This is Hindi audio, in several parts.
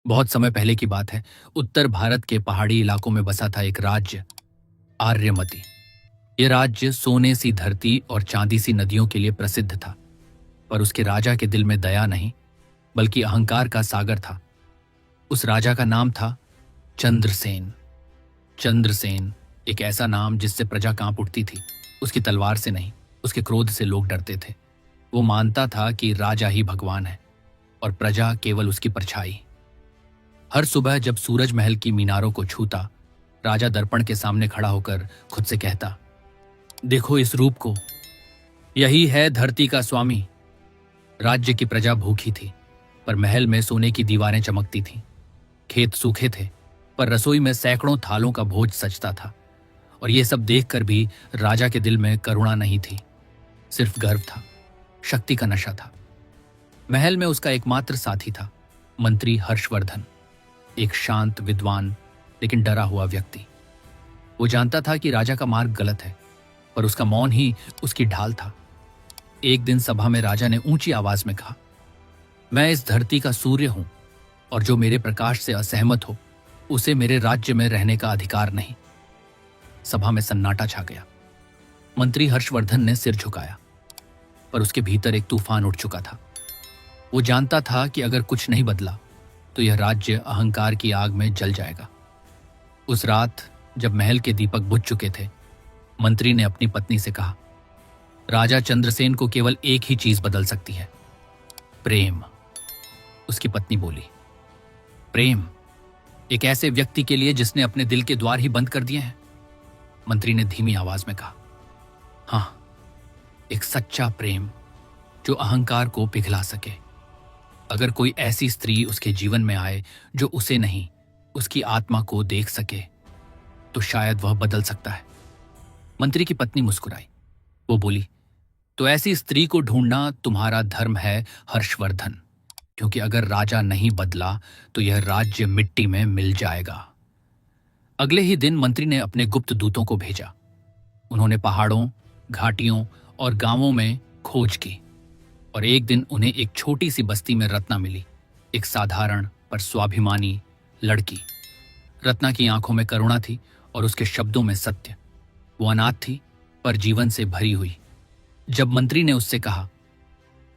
बहुत समय पहले की बात है। उत्तर भारत के पहाड़ी इलाकों में बसा था एक राज्य, आर्यमती। ये राज्य सोने सी धरती और चांदी सी नदियों के लिए प्रसिद्ध था। पर उसके राजा के दिल में दया नहीं, बल्कि अहंकार का सागर था। उस राजा का नाम था चंद्रसेन। चंद्रसेन, एक ऐसा नाम जिससे प्रजा कांप उठती थी। उसकी तलवार से नहीं, उसके क्रोध से लोग डरते थे। वो मानता था कि राजा ही भगवान है और प्रजा केवल उसकी परछाई। हर सुबह जब सूरज महल की मीनारों को छूता, राजा दर्पण के सामने खड़ा होकर खुद से कहता, देखो इस रूप को, यही है धरती का स्वामी। राज्य की प्रजा भूखी थी, पर महल में सोने की दीवारें चमकती थीं। खेत सूखे थे, पर रसोई में सैकड़ों थालों का भोज सजता था। और ये सब देखकर भी राजा के दिल में करुणा नहीं थी, सिर्फ गर्व था, शक्ति का नशा था। महल में उसका एकमात्र साथी था, मंत्री हर्षवर्धन, एक शांत, विद्वान, लेकिन डरा हुआ व्यक्ति। वो जानता था कि राजा का मार्ग गलत है, पर उसका मौन ही उसकी ढाल था। एक दिन सभा में राजा ने ऊंची आवाज में कहा, मैं इस धरती का सूर्य हूं, और जो मेरे प्रकाश से असहमत हो, उसे मेरे राज्य में रहने का अधिकार नहीं। सभा में सन्नाटा छा गया। मंत्री हर्षवर्धन ने सिर झुकाया, पर उसके भीतर एक तूफान उठ चुका था। वो जानता था कि अगर कुछ नहीं बदला तो यह राज्य अहंकार की आग में जल जाएगा। उस रात जब महल के दीपक बुझ चुके थे, मंत्री ने अपनी पत्नी से कहा, राजा चंद्रसेन को केवल एक ही चीज बदल सकती है, प्रेम। उसकी पत्नी बोली, प्रेम? एक ऐसे व्यक्ति के लिए जिसने अपने दिल के द्वार ही बंद कर दिए हैं? मंत्री ने धीमी आवाज में कहा, हां, एक सच्चा प्रेम जो अहंकार को पिघला सके। अगर कोई ऐसी स्त्री उसके जीवन में आए जो उसे नहीं, उसकी आत्मा को देख सके, तो शायद वह बदल सकता है। मंत्री की पत्नी मुस्कुराई। वो बोली, तो ऐसी स्त्री को ढूंढना तुम्हारा धर्म है हर्षवर्धन, क्योंकि अगर राजा नहीं बदला तो यह राज्य मिट्टी में मिल जाएगा। अगले ही दिन मंत्री ने अपने गुप्त दूतों को भेजा। उन्होंने पहाड़ों, घाटियों और गांवों में खोज की, और एक दिन उन्हें एक छोटी सी बस्ती में रत्ना मिली, एक साधारण पर स्वाभिमानी लड़की। रत्ना की आंखों में करुणा थी और उसके शब्दों में सत्य। वो अनाथ थी, पर जीवन से भरी हुई। जब मंत्री ने उससे कहा,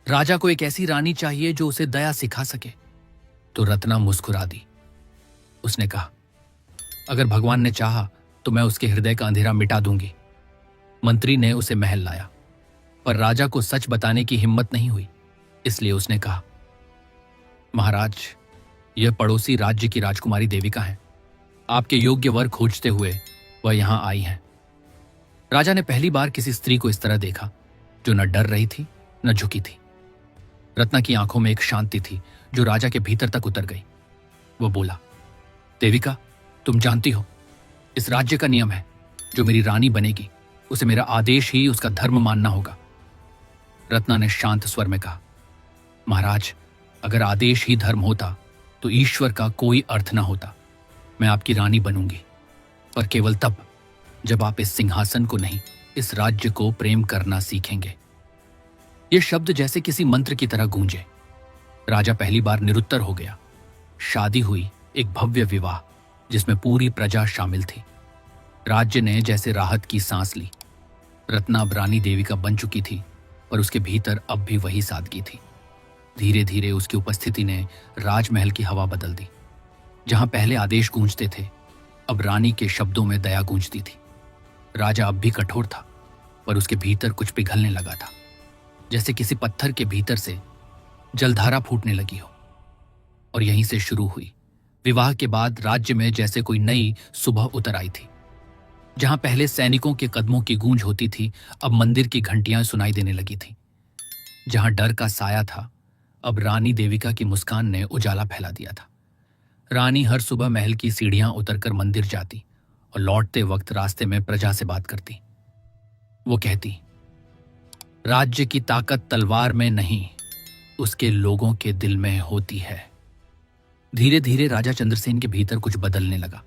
राजा को एक ऐसी रानी चाहिए जो उसे दया सिखा सके, तो रत्ना मुस्कुरा दी। उसने कहा, अगर भगवान ने चाहा तो मैं उसके हृदय का अंधेरा मिटा दूंगी। मंत्री ने उसे महल लाया, पर राजा को सच बताने की हिम्मत नहीं हुई, इसलिए उसने कहा, महाराज, यह पड़ोसी राज्य की राजकुमारी देविका है। आपके योग्य वर खोजते हुए वह यहां आई हैं। राजा ने पहली बार किसी स्त्री को इस तरह देखा, जो न डर रही थी न झुकी थी। रत्ना की आंखों में एक शांति थी जो राजा के भीतर तक उतर गई। वो बोला, देविका, तुम जानती हो, इस राज्य का नियम है, जो मेरी रानी बनेगी उसे मेरा आदेश ही उसका धर्म मानना होगा। रत्ना ने शांत स्वर में कहा, महाराज, अगर आदेश ही धर्म होता तो ईश्वर का कोई अर्थ न होता। मैं आपकी रानी बनूंगी, पर केवल तब जब आप इस सिंहासन को नहीं, इस राज्य को प्रेम करना सीखेंगे। ये शब्द जैसे किसी मंत्र की तरह गूंजे। राजा पहली बार निरुत्तर हो गया। शादी हुई, एक भव्य विवाह जिसमें पूरी प्रजा शामिल थी। राज्य ने जैसे राहत की सांस ली। रत्ना अब रानी देविका बन चुकी थी, पर उसके भीतर अब भी वही सादगी थी। धीरे धीरे उसकी उपस्थिति ने राजमहल की हवा बदल दी। जहां पहले आदेश गूंजते थे, अब रानी के शब्दों में दया गूंजती थी। राजा अब भी कठोर था, पर उसके भीतर कुछ पिघलने लगा था, जैसे किसी पत्थर के भीतर से जलधारा फूटने लगी हो। और यहीं से शुरू हुई। विवाह के बाद राज्य में जैसे कोई नई सुबह उतर आई थी। जहां पहले सैनिकों के कदमों की गूंज होती थी, अब मंदिर की घंटियां सुनाई देने लगी थीं। जहां डर का साया था, अब रानी देविका की मुस्कान ने उजाला फैला दिया था। रानी हर सुबह महल की सीढ़ियां उतरकर मंदिर जाती और लौटते वक्त रास्ते में प्रजा से बात करती। वो कहती, राज्य की ताकत तलवार में नहीं, उसके लोगों के दिल में होती है। धीरे धीरे राजा चंद्रसेन के भीतर कुछ बदलने लगा।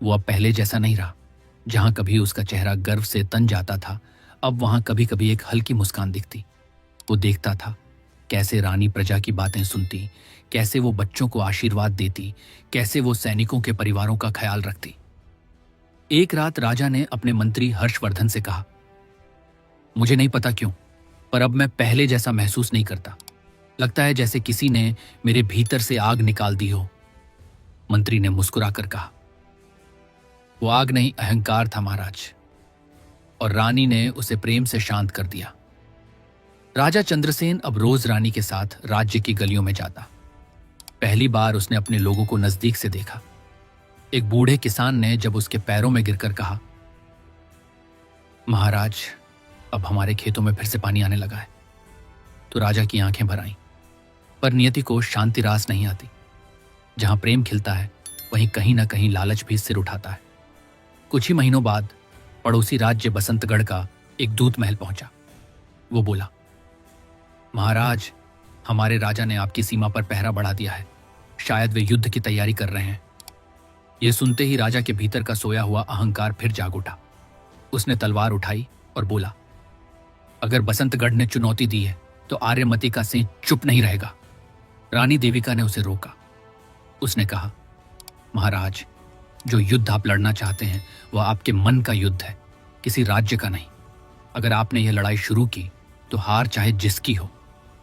वो अब पहले जैसा नहीं रहा। जहां कभी उसका चेहरा गर्व से तन जाता था, अब वहां कभी कभी एक हल्की मुस्कान दिखती। वो देखता था कैसे रानी प्रजा की बातें सुनती, कैसे वो बच्चों को आशीर्वाद देती, कैसे वो सैनिकों के परिवारों का ख्याल रखती। एक रात राजा ने अपने मंत्री हर्षवर्धन से कहा, मुझे नहीं पता क्यों, पर अब मैं पहले जैसा महसूस नहीं करता। लगता है जैसे किसी ने मेरे भीतर से आग निकाल दी हो। मंत्री ने मुस्कुराकर कहा, वो आग नहीं, अहंकार था महाराज। और रानी ने उसे प्रेम से शांत कर दिया। राजा चंद्रसेन अब रोज रानी के साथ राज्य की गलियों में जाता। पहली बार उसने अपने लोगों को नजदीक से देखा। एक बूढ़े किसान ने जब उसके पैरों में गिरकर कहा, महाराज, अब हमारे खेतों में फिर से पानी आने लगा है, तो राजा की आंखें भर आईं। पर नियति को शांति रास नहीं आती। जहां प्रेम खिलता है वहीं कहीं ना कहीं लालच भी सिर उठाता है। कुछ ही महीनों बाद पड़ोसी राज्य बसंतगढ़ का एक दूत महल पहुंचा। वो बोला, महाराज, हमारे राजा ने आपकी सीमा पर पहरा बढ़ा दिया है। शायद वे युद्ध की तैयारी कर रहे हैं। यह सुनते ही राजा के भीतर का सोया हुआ अहंकार फिर जाग उठा। उसने तलवार उठाई और बोला, अगर बसंतगढ़ ने चुनौती दी है तो आर्यमती का सिंह चुप नहीं रहेगा। रानी देविका ने उसे रोका। उसने कहा, महाराज, जो युद्ध आप लड़ना चाहते हैं वह आपके मन का युद्ध है, किसी राज्य का नहीं। अगर आपने यह लड़ाई शुरू की तो हार चाहे जिसकी हो,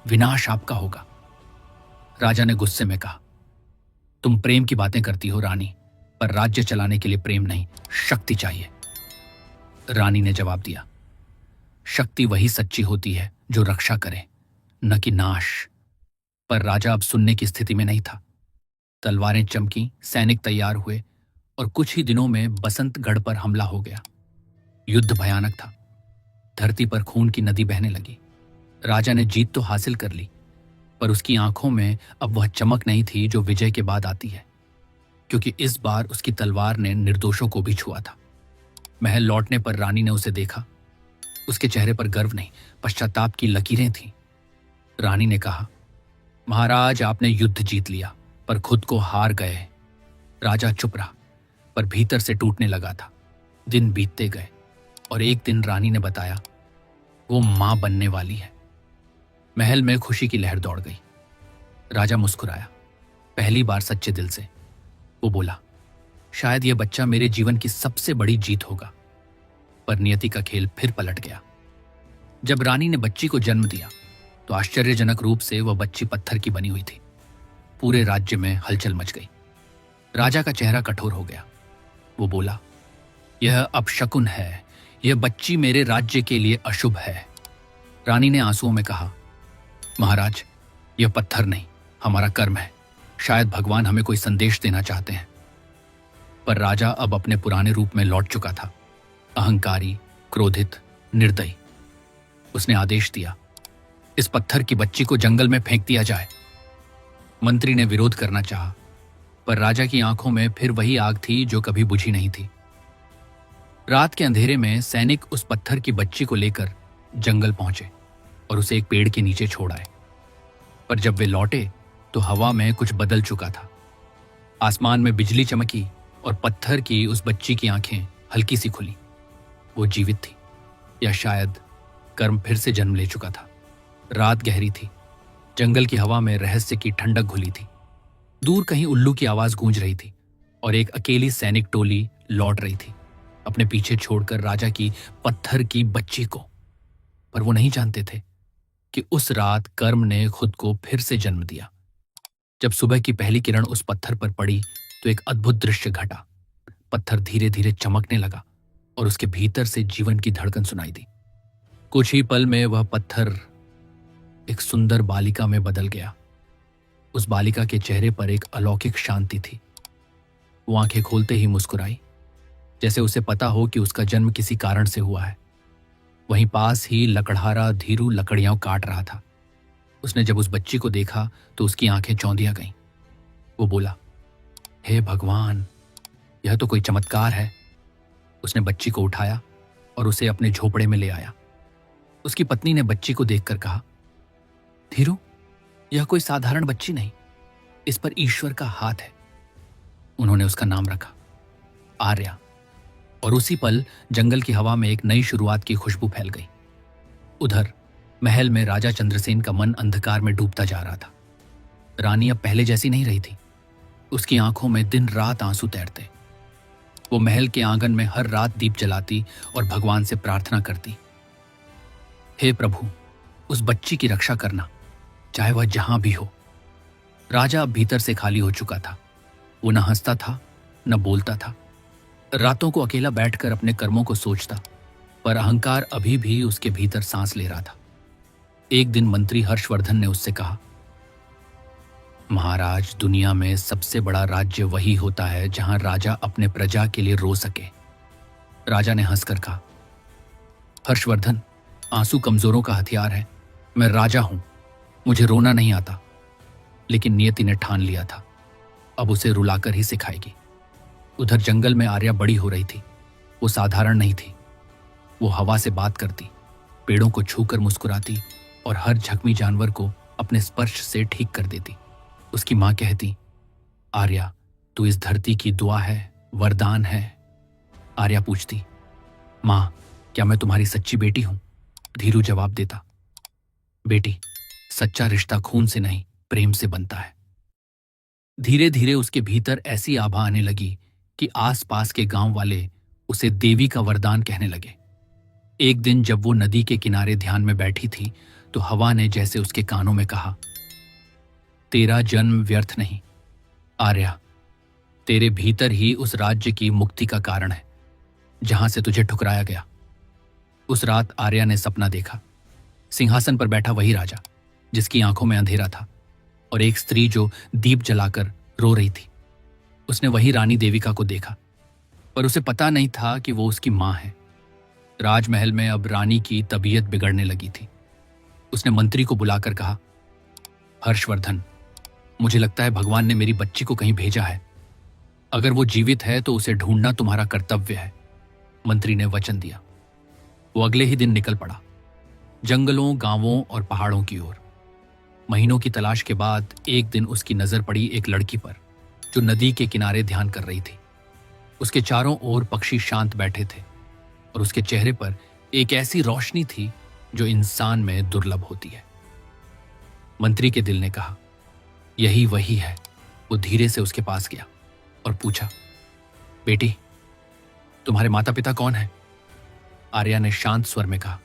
विनाश आपका होगा। राजा ने गुस्से में कहा, तुम प्रेम की बातें करती हो रानी, पर राज्य चलाने के लिए प्रेम नहीं, शक्ति चाहिए। रानी ने जवाब दिया, शक्ति वही सच्ची होती है जो रक्षा करे, न कि नाश। पर राजा अब सुनने की स्थिति में नहीं था। तलवारें चमकी, सैनिक तैयार हुए और कुछ ही दिनों में बसंतगढ़ पर हमला हो गया। युद्ध भयानक था। धरती पर खून की नदी बहने लगी। राजा ने जीत तो हासिल कर ली, पर उसकी आंखों में अब वह चमक नहीं थी जो विजय के बाद आती है, क्योंकि इस बार उसकी तलवार ने निर्दोषों को भी छुआ था। महल लौटने पर रानी ने उसे देखा। उसके चेहरे पर गर्व नहीं, पश्चाताप की लकीरें थीं। रानी ने कहा, महाराज, आपने युद्ध जीत लिया, पर खुद को हार गए। राजा चुप रहा, पर भीतर से टूटने लगा था। दिन बीतते गए और एक दिन रानी ने बताया, वो मां बनने वाली है। महल में खुशी की लहर दौड़ गई। राजा मुस्कुराया, पहली बार सच्चे दिल से। वो बोला, शायद यह बच्चा मेरे जीवन की सबसे बड़ी जीत होगा। पर नियति का खेल फिर पलट गया। जब रानी ने बच्ची को जन्म दिया तो आश्चर्यजनक रूप से वह बच्ची पत्थर की बनी हुई थी। पूरे राज्य में हलचल मच गई। राजा का चेहरा कठोर हो गया। वो बोला, यह अपशकुन है, यह बच्ची मेरे राज्य के लिए अशुभ है। रानी ने आंसुओं में कहा, महाराज, यह पत्थर नहीं, हमारा कर्म है। शायद भगवान हमें कोई संदेश देना चाहते हैं। पर राजा अब अपने पुराने रूप में लौट चुका था, अहंकारी, क्रोधित, निर्दयी। उसने आदेश दिया, इस पत्थर की बच्ची को जंगल में फेंक दिया जाए। मंत्री ने विरोध करना चाहा, पर राजा की आंखों में फिर वही आग थी जो कभी बुझी नहीं थी। रात के अंधेरे में सैनिक उस पत्थर की बच्ची को लेकर जंगल पहुंचे और उसे एक पेड़ के नीचे छोड़ आए। पर जब वे लौटे तो हवा में कुछ बदल चुका था। आसमान में बिजली चमकी और पत्थर की उस बच्ची की आंखें हल्की सी खुली। वो जीवित थी, या शायद कर्म फिर से जन्म ले चुका था। रात गहरी थी। जंगल की हवा में रहस्य की ठंडक घुली थी। दूर कहीं उल्लू की आवाज गूंज रही थी और एक अकेली सैनिक टोली लौट रही थी, अपने पीछे छोड़कर राजा की पत्थर की बच्ची को। पर वो नहीं जानते थे कि उस रात कर्म ने खुद को फिर से जन्म दिया। जब सुबह की पहली किरण उस पत्थर पर पड़ी तो एक अद्भुत दृश्य घटा। पत्थर धीरे धीरे चमकने लगा और उसके भीतर से जीवन की धड़कन सुनाई दी। कुछ ही पल में वह पत्थर एक सुंदर बालिका में बदल गया। उस बालिका के चेहरे पर एक अलौकिक शांति थी। वो आंखें खोलते ही मुस्कुराई, जैसे उसे पता हो कि उसका जन्म किसी कारण से हुआ है। वहीं पास ही लकड़हारा धीरू लकड़ियां काट रहा था। उसने जब उस बच्ची को देखा तो उसकी आंखें चौंधिया गईं। वो बोला, हे भगवान, यह तो कोई चमत्कार है। उसने बच्ची को उठाया और उसे अपने झोपड़े में ले आया। उसकी पत्नी ने बच्ची को देखकर कहा, धीरू, यह कोई साधारण बच्ची नहीं, इस पर ईश्वर का हाथ है। उन्होंने उसका नाम रखा आर्या। और उसी पल जंगल की हवा में एक नई शुरुआत की खुशबू फैल गई। उधर महल में राजा चंद्रसेन का मन अंधकार में डूबता जा रहा था। रानी अब पहले जैसी नहीं रही थी। उसकी आंखों में दिन रात आंसू तैरते। वो महल के आंगन में हर रात दीप जलाती और भगवान से प्रार्थना करती, हे प्रभु, उस बच्ची की रक्षा करना, चाहे वह जहां भी हो। राजा अब भीतर से खाली हो चुका था। वो न हंसता था, न बोलता था। रातों को अकेला बैठकर अपने कर्मों को सोचता, पर अहंकार अभी भी उसके भीतर सांस ले रहा था। एक दिन मंत्री हर्षवर्धन ने उससे कहा, महाराज, दुनिया में सबसे बड़ा राज्य वही होता है जहां राजा अपने प्रजा के लिए रो सके। राजा ने हंसकर कहा, हर्षवर्धन, आंसू कमजोरों का हथियार है। मैं राजा हूं, मुझे रोना नहीं आता। लेकिन नियति ने ठान लिया था, अब उसे रुलाकर ही सिखाएगी। उधर जंगल में आर्या बड़ी हो रही थी। वो साधारण नहीं थी। वो हवा से बात करती, पेड़ों को छूकर मुस्कुराती और हर जख्मी जानवर को अपने स्पर्श से ठीक कर देती। उसकी मां कहती, आर्या, तू इस धरती की दुआ है, वरदान है। आर्या पूछती, मां, क्या मैं तुम्हारी सच्ची बेटी हूं? धीरू जवाब देता, बेटी, सच्चा रिश्ता खून से नहीं, प्रेम से बनता है। धीरे धीरे उसके भीतर ऐसी आभा आने लगी कि आसपास के गांव वाले उसे देवी का वरदान कहने लगे। एक दिन जब वो नदी के किनारे ध्यान में बैठी थी, तो हवा ने जैसे उसके कानों में कहा, तेरा जन्म व्यर्थ नहीं आर्या, तेरे भीतर ही उस राज्य की मुक्ति का कारण है जहां से तुझे ठुकराया गया। उस रात आर्या ने सपना देखा। सिंहासन पर बैठा वही राजा जिसकी आंखों में अंधेरा था, और एक स्त्री जो दीप जलाकर रो रही थी। उसने वही रानी देविका को देखा, पर उसे पता नहीं था कि वो उसकी मां है। राजमहल में अब रानी की तबीयत बिगड़ने लगी थी। उसने मंत्री को बुलाकर कहा, हर्षवर्धन, मुझे लगता है भगवान ने मेरी बच्ची को कहीं भेजा है। अगर वो जीवित है तो उसे ढूंढना तुम्हारा कर्तव्य है। मंत्री ने वचन दिया। वो अगले ही दिन निकल पड़ा, जंगलों, गांवों और पहाड़ों की ओर। महीनों की तलाश के बाद एक दिन उसकी नजर पड़ी एक लड़की पर जो नदी के किनारे ध्यान कर रही थी। उसके चारों ओर पक्षी शांत बैठे थे और उसके चेहरे पर एक ऐसी रोशनी थी जो इंसान में दुर्लभ होती है। मंत्री के दिल ने कहा, यही वही है। वो धीरे से उसके पास गया और पूछा, बेटी, तुम्हारे माता पिता कौन है? आर्या ने शांत स्वर में कहा,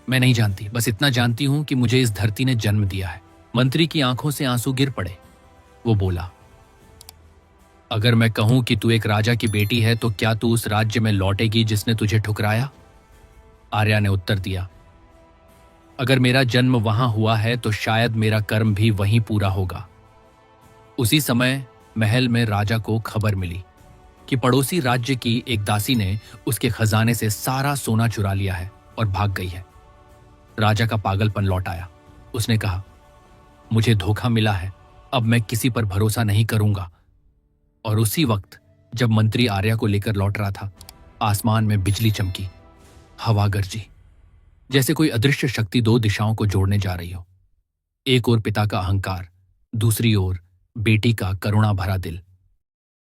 मैं नहीं जानती, बस इतना जानती हूं कि मुझे इस धरती ने जन्म दिया है। मंत्री की आंखों से आंसू गिर पड़े। वो बोला, अगर मैं कहूं कि तू एक राजा की बेटी है तो क्या तू उस राज्य में लौटेगी जिसने तुझे ठुकराया? आर्या ने उत्तर दिया, अगर मेरा जन्म वहां हुआ है तो शायद मेरा कर्म भी वहीं पूरा होगा। उसी समय महल में राजा को खबर मिली कि पड़ोसी राज्य की एक दासी ने उसके खजाने से सारा सोना चुरा लिया है और भाग गई है। राजा का पागलपन लौट आया। उसने कहा, मुझे धोखा मिला है, अब मैं किसी पर भरोसा नहीं करूंगा। और उसी वक्त जब मंत्री आर्या को लेकर लौट रहा था, आसमान में बिजली चमकी, हवा गरजी, जैसे कोई अदृश्य शक्ति दो दिशाओं को जोड़ने जा रही हो। एक ओर पिता का अहंकार, दूसरी ओर बेटी का करुणा भरा दिल।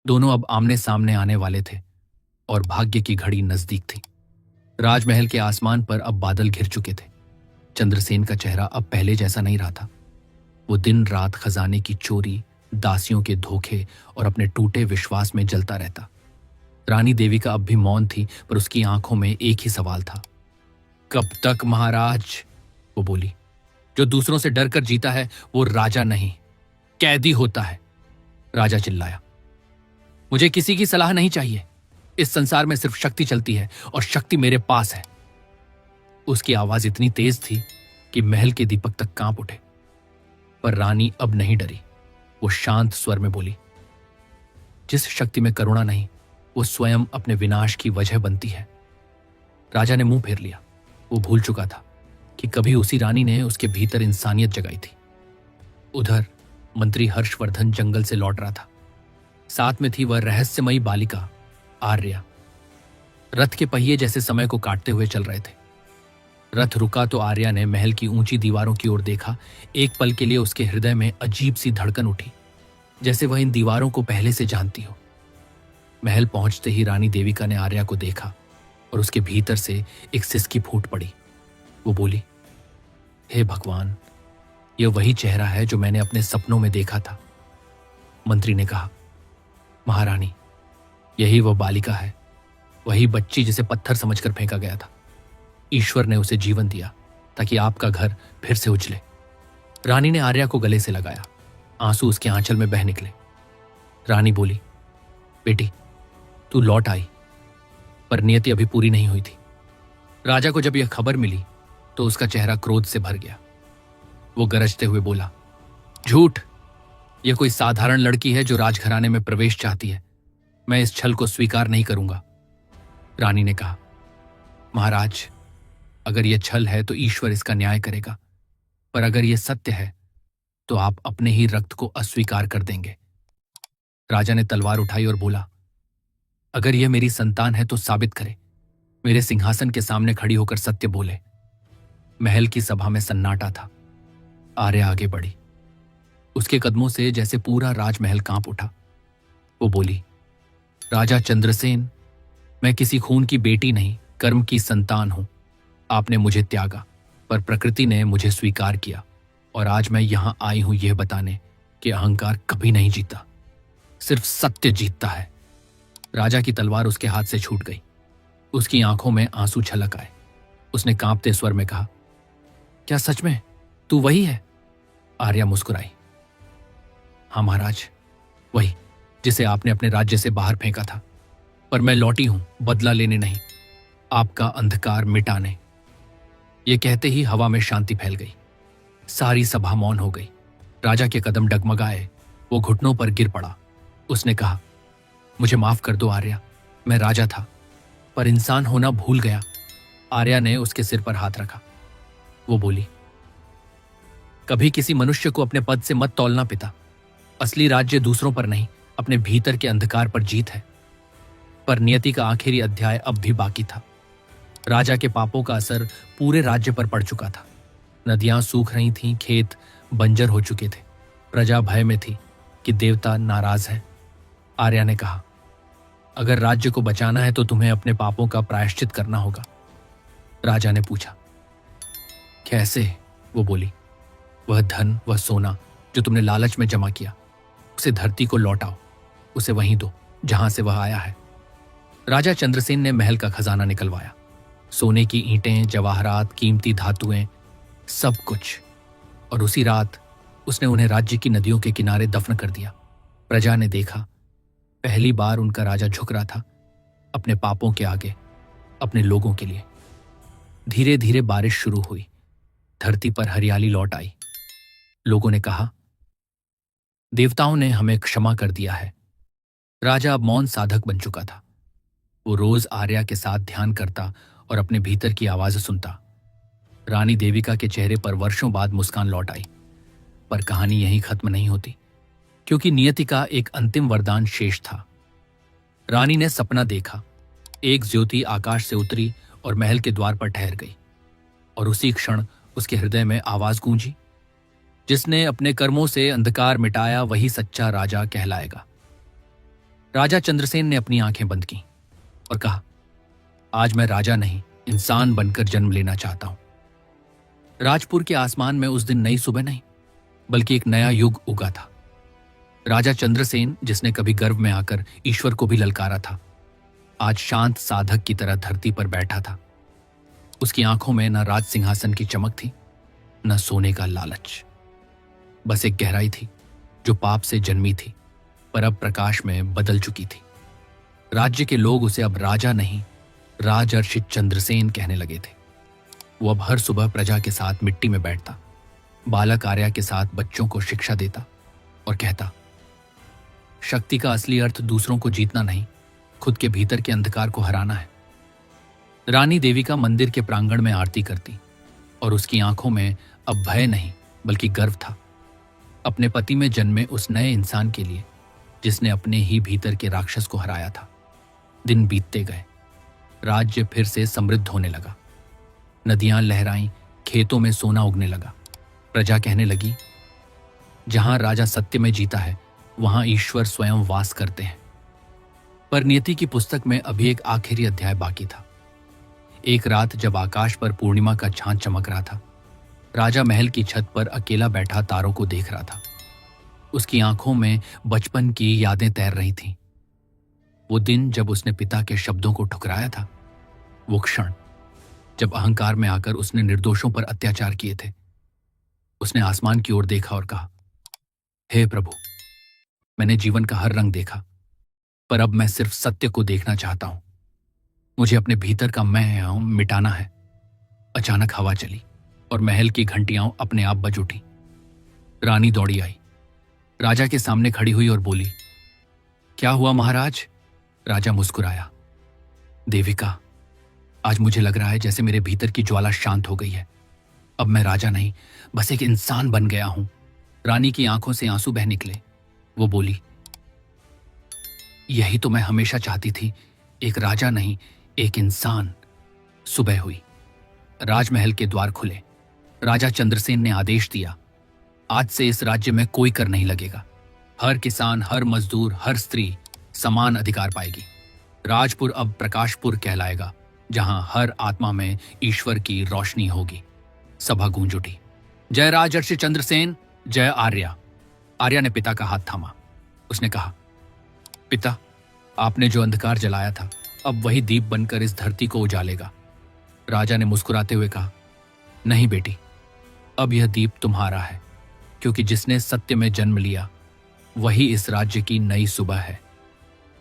दोनों अब आमने सामने आने वाले थे और भाग्य की घड़ी नजदीक थी। राजमहल के आसमान पर अब बादल घिर चुके थे। चंद्रसेन का चेहरा अब पहले जैसा नहीं रहा था। वो दिन रात खजाने की चोरी, दासियों के धोखे और अपने टूटे विश्वास में जलता रहता। रानी देविका अब भी मौन थी, पर उसकी आंखों में एक ही सवाल था, कब तक महाराज? वो बोली, जो दूसरों से डर कर जीता है वो राजा नहीं, कैदी होता है। राजा चिल्लाया, मुझे किसी की सलाह नहीं चाहिए। इस संसार में सिर्फ शक्ति चलती है और शक्ति मेरे पास है। उसकी आवाज इतनी तेज थी कि महल के दीपक तक कांप उठे। पर रानी अब नहीं डरी। वो शांत स्वर में बोली, जिस शक्ति में करुणा नहीं, वो स्वयं अपने विनाश की वजह बनती है। राजा ने मुंह फेर लिया। वो भूल चुका था कि कभी उसी रानी ने उसके भीतर इंसानियत जगाई थी। उधर मंत्री हर्षवर्धन जंगल से लौट रहा था। साथ में थी वह रहस्यमयी बालिका आर्या। रथ के पहिए जैसे समय को काटते हुए चल रहे थे। रथ रुका तो आर्या ने महल की ऊंची दीवारों की ओर देखा। एक पल के लिए उसके हृदय में अजीब सी धड़कन उठी, जैसे वह इन दीवारों को पहले से जानती हो। महल पहुंचते ही रानी देविका ने आर्या को देखा और उसके भीतर से एक सिसकी फूट पड़ी। वो बोली, हे भगवान, यह वही चेहरा है जो मैंने अपने सपनों में देखा था। मंत्री ने कहा, महारानी, यही वह बालिका है, वही बच्ची जिसे पत्थर समझकर फेंका गया था। ईश्वर ने उसे जीवन दिया ताकि आपका घर फिर से उजले। रानी ने आर्या को गले से लगाया। आंसू उसके आंचल में बह निकले। रानी बोली, बेटी, तू लौट आई, पर नियति अभी पूरी नहीं हुई थी। राजा को जब यह खबर मिली तो उसका चेहरा क्रोध से भर गया। वो गरजते हुए बोला, झूठ! यह कोई साधारण लड़की है जो राजघराने में प्रवेश चाहती है। मैं इस छल को स्वीकार नहीं करूंगा। रानी ने कहा, महाराज, अगर यह छल है तो ईश्वर इसका न्याय करेगा, पर अगर यह सत्य है तो आप अपने ही रक्त को अस्वीकार कर देंगे। राजा ने तलवार उठाई और बोला, अगर यह मेरी संतान है तो साबित करे। मेरे सिंहासन के सामने खड़ी होकर सत्य बोले। महल की सभा में सन्नाटा था। आर्या आगे बढ़ी। उसके कदमों से जैसे पूरा राजमहल कांप उठा। वो बोली, राजा चंद्रसेन, मैं किसी खून की बेटी नहीं, कर्म की संतान हूं। आपने मुझे त्यागा, पर प्रकृति ने मुझे स्वीकार किया, और आज मैं यहां आई हूं यह बताने कि अहंकार कभी नहीं जीता, सिर्फ सत्य जीतता है। राजा की तलवार उसके हाथ से छूट गई। उसकी आंखों में आंसू छलक आए। उसने कांपते स्वर में कहा, क्या सच में तू वही है? आर्या मुस्कुराई। हाँ महाराज, वही जिसे आपने अपने राज्य से बाहर फेंका था, पर मैं लौटी हूं बदला लेने नहीं, आपका अंधकार मिटाने। ये कहते ही हवा में शांति फैल गई। सारी सभा मौन हो गई। राजा के कदम डगमगाए। वो घुटनों पर गिर पड़ा। उसने कहा, मुझे माफ कर दो आर्या, मैं राजा था, पर इंसान होना भूल गया। आर्या ने उसके सिर पर हाथ रखा। वो बोली, कभी किसी मनुष्य को अपने पद से मत तौलना पिता। असली राज्य दूसरों पर नहीं, अपने भीतर के अंधकार पर जीत है। पर नियति का आखिरी अध्याय अब भी बाकी था। राजा के पापों का असर पूरे राज्य पर पड़ चुका था। नदियां सूख रही थीं, खेत बंजर हो चुके थे। प्रजा भय में थी कि देवता नाराज है। आर्या ने कहा, अगर राज्य को बचाना है तो तुम्हें अपने पापों का प्रायश्चित करना होगा। राजा ने पूछा, कैसे? वो बोली, वह धन, वह सोना जो तुमने लालच में जमा किया, उसे धरती को लौटाओ, उसे वहीं दो जहां से वह आया है। राजा चंद्रसेन ने महल का खजाना निकलवाया। सोने की ईंटें, जवाहरात, कीमती धातुएं, सब कुछ। और उसी रात उसने उन्हें राज्य की नदियों के किनारे दफन कर दिया। प्रजा ने देखा, पहली बार उनका राजा झुक रहा था अपने पापों के आगे, अपने लोगों के लिए। धीरे धीरे बारिश शुरू हुई। धरती पर हरियाली लौट आई। लोगों ने कहा, देवताओं ने हमें क्षमा कर दिया है। राजा अब मौन साधक बन चुका था। वो रोज आर्या के साथ ध्यान करता और अपने भीतर की आवाज सुनता। रानी देविका के चेहरे पर वर्षों बाद मुस्कान लौट आई। पर कहानी यहीं खत्म नहीं होती, क्योंकि नियति का एक अंतिम वरदान शेष था। रानी ने सपना देखा। एक ज्योति आकाश से उतरी और महल के द्वार पर ठहर गई, और उसी क्षण उसके हृदय में आवाज गूंजी, जिसने अपने कर्मों से अंधकार मिटाया वही सच्चा राजा कहलाएगा। राजा चंद्रसेन ने अपनी आंखें बंद की और कहा, आज मैं राजा नहीं, इंसान बनकर जन्म लेना चाहता हूं। राजपुर के आसमान में उस दिन नई सुबह नहीं, बल्कि एक नया युग उगा था। राजा चंद्रसेन, जिसने कभी गर्व में आकर ईश्वर को भी ललकारा था, आज शांत साधक की तरह धरती पर बैठा था। उसकी आंखों में न राज सिंहासन की चमक थी, न सोने का लालच। बस एक गहराई थी जो पाप से जन्मी थी, पर अब प्रकाश में बदल चुकी थी। राज्य के लोग उसे अब राजा नहीं, राजर्षि चंद्रसेन कहने लगे थे। वो अब हर सुबह प्रजा के साथ मिट्टी में बैठता, बालक आर्या के साथ बच्चों को शिक्षा देता और कहता, शक्ति का असली अर्थ दूसरों को जीतना नहीं, खुद के भीतर के अंधकार को हराना है। रानी देविका मंदिर के प्रांगण में आरती करती, और उसकी आंखों में अब भय नहीं बल्कि गर्व था, अपने पति में जन्मे उस नए इंसान के लिए जिसने अपने ही भीतर के राक्षस को हराया था। दिन बीतते गए। राज्य फिर से समृद्ध होने लगा। नदियां लहराईं, खेतों में सोना उगने लगा। प्रजा कहने लगी, जहां राजा सत्य में जीता है वहां ईश्वर स्वयं वास करते हैं। पर नियति की पुस्तक में अभी एक आखिरी अध्याय बाकी था। एक रात जब आकाश पर पूर्णिमा का चांद चमक रहा था, राजा महल की छत पर अकेला बैठा तारों को देख रहा था। उसकी आंखों में बचपन की यादें तैर रही थीं। वो दिन जब उसने पिता के शब्दों को ठुकराया था, वो क्षण जब अहंकार में आकर उसने निर्दोषों पर अत्याचार किए थे। उसने आसमान की ओर देखा और कहा, हे प्रभु, मैंने जीवन का हर रंग देखा, पर अब मैं सिर्फ सत्य को देखना चाहता हूं। मुझे अपने भीतर का मैं मिटाना है। अचानक हवा चली और महल की घंटियां अपने आप बज उठी। रानी दौड़ी आई, राजा के सामने खड़ी हुई और बोली, क्या हुआ महाराज? राजा मुस्कुराया, देविका, आज मुझे लग रहा है जैसे मेरे भीतर की ज्वाला शांत हो गई है। अब मैं राजा नहीं, बस एक इंसान बन गया हूं। रानी की आंखों से आंसू बह निकले। वो बोली, यही तो मैं हमेशा चाहती थी, एक राजा नहीं, एक इंसान। सुबह हुई, राजमहल के द्वार खुले। राजा चंद्रसेन ने आदेश दिया, आज से इस राज्य में कोई कर नहीं लगेगा। हर किसान, हर मजदूर, हर स्त्री समान अधिकार पाएगी। राजपुर अब प्रकाशपुर कहलाएगा, जहां हर आत्मा में ईश्वर की रोशनी होगी। सभा गूंज उठी, जय राजर्षि चंद्रसेन, जय आर्या। आर्या ने पिता का हाथ थामा। उसने कहा, पिता, आपने जो अंधकार जलाया था, अब वही दीप बनकर इस धरती को उजालेगा। राजा ने मुस्कुराते हुए कहा, नहीं बेटी, अब यह दीप तुम्हारा है, क्योंकि जिसने सत्य में जन्म लिया वही इस राज्य की नई सुबह है।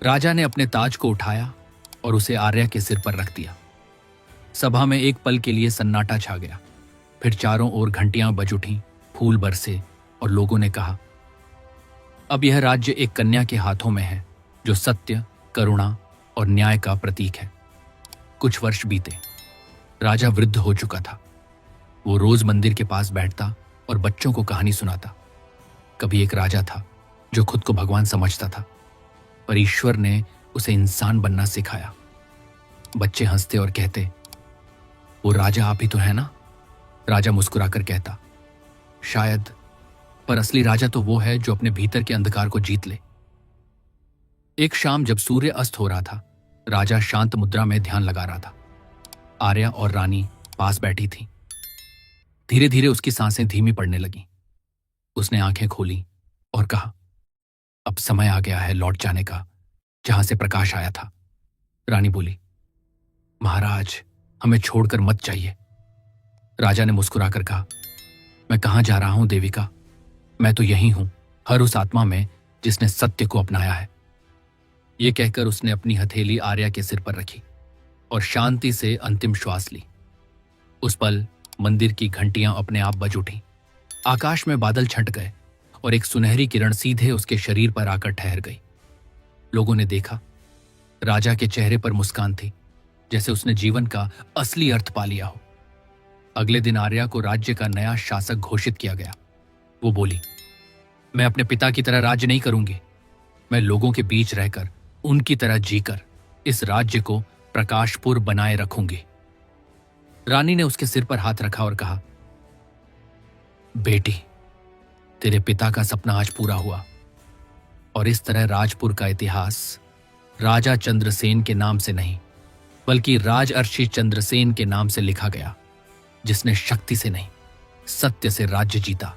राजा ने अपने ताज को उठाया और उसे आर्या के सिर पर रख दिया। सभा में एक पल के लिए सन्नाटा छा गया। फिर चारों ओर घंटियां बज उठीं, फूल बरसे और लोगों ने कहा, अब यह राज्य एक कन्या के हाथों में है, जो सत्य, करुणा और न्याय का प्रतीक है। कुछ वर्ष बीते। राजा वृद्ध हो चुका था। वो रोज मंदिर के पास बैठता और बच्चों को कहानी सुनाता। कभी एक राजा था जो खुद को भगवान समझता था, पर ईश्वर ने उसे इंसान बनना सिखाया। बच्चे हंसते और कहते, वो राजा आप ही तो है ना? राजा मुस्कुराकर कहता, शायद, पर असली राजा तो वो है जो अपने भीतर के अंधकार को जीत ले। एक शाम जब सूर्य अस्त हो रहा था, राजा शांत मुद्रा में ध्यान लगा रहा था। आर्या और रानी पास बैठी थीं। धीरे धीरे उसकी सांसें धीमी पड़ने लगीं। उसने आंखें खोली और कहा, अब समय आ गया है लौट जाने का, जहां से प्रकाश आया था। रानी बोली, महाराज, हमें छोड़कर मत जाइए। राजा ने मुस्कुराकर कहा, मैं कहां जा रहा हूं देविका? मैं तो यही हूं, हर उस आत्मा में जिसने सत्य को अपनाया है। यह कहकर उसने अपनी हथेली आर्या के सिर पर रखी और शांति से अंतिम श्वास ली। उस पल मंदिर की घंटियां अपने आप बज उठीं। आकाश में बादल छंट गए और एक सुनहरी किरण सीधे उसके शरीर पर आकर ठहर गई। लोगों ने देखा, राजा के चेहरे पर मुस्कान थी, जैसे उसने जीवन का असली अर्थ पा लिया हो। अगले दिन आर्या को राज्य का नया शासक घोषित किया गया। वो बोली, मैं अपने पिता की तरह राज्य नहीं करूंगी। मैं लोगों के बीच रहकर, उनकी तरह जीकर इस राज्य को प्रकाशपुर बनाए रखूंगी। रानी ने उसके सिर पर हाथ रखा और कहा, बेटी, तेरे पिता का सपना आज पूरा हुआ और इस तरह राजपुर का इतिहास राजा चंद्रसेन के नाम से नहीं, बल्कि राजर्षि चंद्रसेन के नाम से लिखा गया, जिसने शक्ति से नहीं, सत्य से राज्य जीता।